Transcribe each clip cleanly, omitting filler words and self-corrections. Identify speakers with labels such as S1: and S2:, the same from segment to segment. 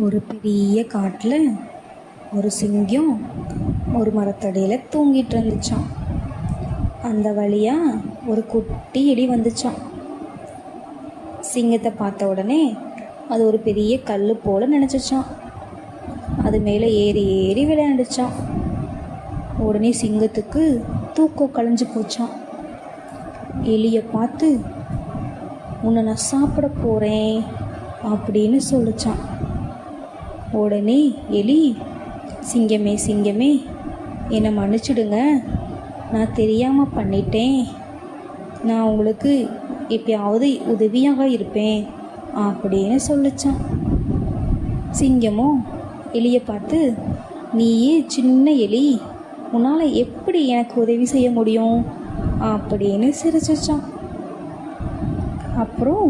S1: ஒரு பெரிய காட்டில் ஒரு சிங்கம் ஒரு மரத்தடியில் தூங்கிட்டு இருந்துச்சான். அந்த வழியாக ஒரு குட்டி எலி வந்துச்சான். சிங்கத்தை பார்த்த உடனே அது ஒரு பெரிய கல் போல் நினச்சிச்சான். அது மேலே ஏறி ஏறி விளையாண்டுச்சான். உடனே சிங்கத்துக்கு தூக்கம் கலைஞ்சு போச்சான். எலியை பார்த்து, உன்னை நான் சாப்பிட போகிறேன் அப்படின்னு சொல்லிச்சான். உடனே எலி, சிங்கமே சிங்கமே, என்னை மன்னிச்சிடுங்க, நான் தெரியாமல் பண்ணிட்டேன், நான் உங்களுக்கு எப்பயாவது உதவியாக இருப்பேன் அப்படின்னு சொல்லிச்சான். சிங்கமும் எலியை பார்த்து, நீயே சின்ன எலி, உன்னால் எப்படி எனக்கு உதவி செய்ய முடியும் அப்படின்னு சிரிச்சிச்சான். அப்புறம்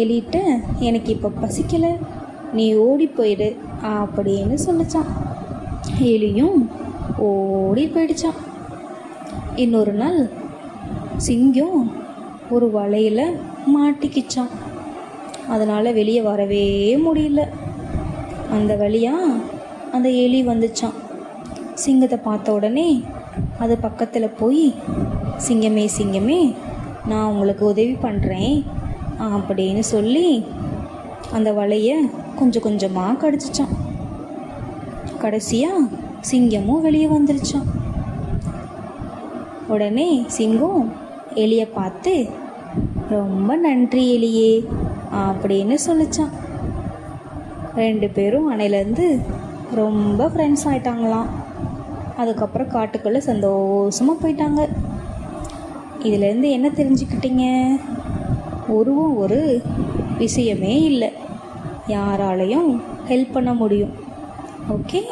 S1: எலிட்ட, எனக்கு இப்போ பசிக்கலை, நீ ஓடி போயிடு அப்படின்னு சொல்லிச்சான். எலியும் ஓடி போயிடுச்சான். இன்னொரு நாள் சிங்கம் ஒரு வலையில் மாட்டிக்கிச்சான். அதனால் வெளியே வரவே முடியல. அந்த வழியாக அந்த எலி வந்துச்சான். சிங்கத்தை பார்த்த உடனே அது பக்கத்தில் போய், சிங்கமே சிங்கமே, நான் உங்களுக்கு உதவி பண்ணுறேன் அப்படின்னு சொல்லி அந்த வலையை கொஞ்சம் கொஞ்சமாக கடிச்சிச்சான். கடைசியாக சிங்கமும் வெளியே வந்துருச்சான். உடனே சிங்கம் எலியை பார்த்து, ரொம்ப நன்றி எலியே அப்படின்னு சொல்லிச்சான். 2 பேரும் அன்னையிலேருந்து ரொம்ப ஃப்ரெண்ட்ஸ் ஆயிட்டாங்களாம். அதுக்கப்புறம் காட்டுக்குள்ளே சந்தோஷமாக போயிட்டாங்க. இதிலேருந்து என்ன தெரிஞ்சுக்கிட்டீங்க? உருவம் ஒரு விஷயமே இல்லை, யாராலையும் ஹெல்ப் பண்ண முடியும். ஓகே.